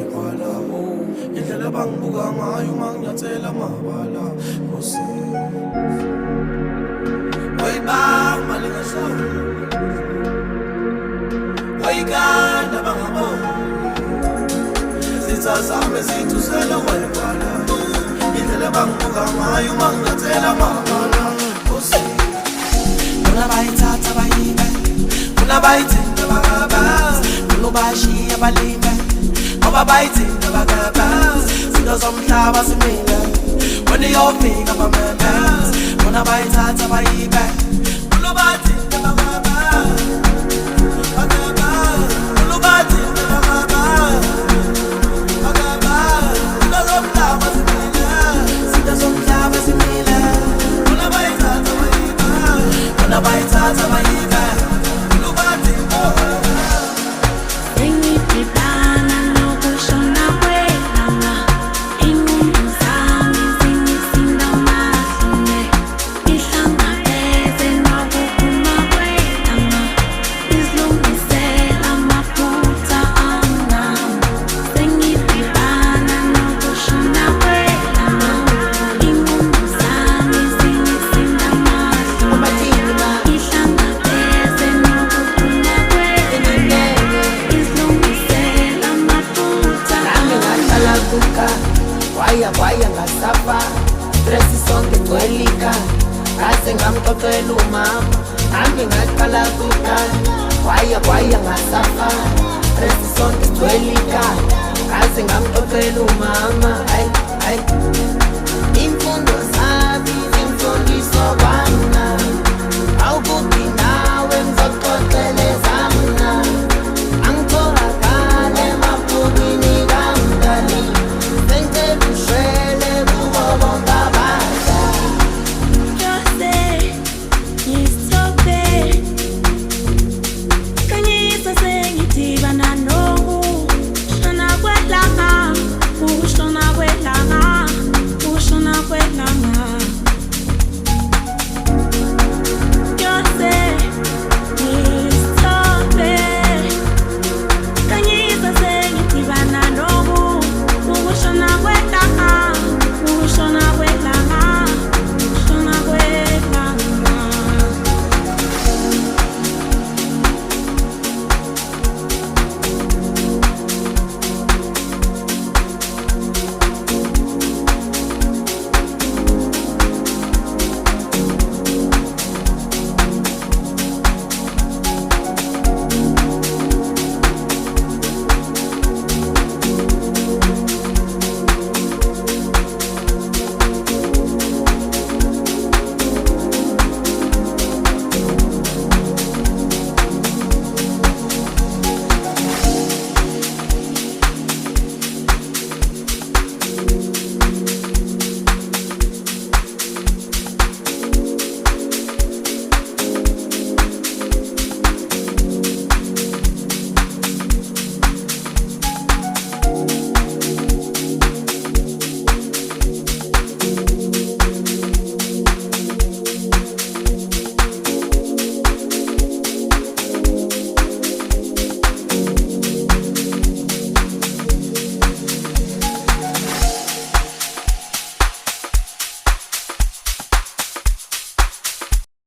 wayibhala indlela bangibuka ngayo manginyathela amabala Nkosi wayibanga malingasho wayiganda bangabona zitha zami zithusela wayibhala indlela bangibuka ngayo manginyathela amabala Nkosi Kuna bayithatha bayibe Kuna bayithinta bakabazi Kuna bayishiya balimbe Ngoba bayithinta bakabazi Zinto zomhlaba zimile Wena iyofika bamembezi Kuna bayithatha bayibe Kuna bayithinta bakabazi Bakabazi Kuna bayithinta bakabazi Bakabazi Zinto zomhlaba zimile Zinto zomhlaba zimile Kuna bayithatha bayibe Kuna bayithatha bayibe Kuna bayithinta bakabazi Waya ngasapha stress sonke gwelika Kase ngamxoxela umama Nami ngaqala kukhala Waya ngasapha stress sonke gwelika Kase ngamxoxela umama Ay Imfundo zami zimfundiso kwamna Awukuthi nawe mzoxoxele zamna Angitholakale emabhukwini kamdali Sengicela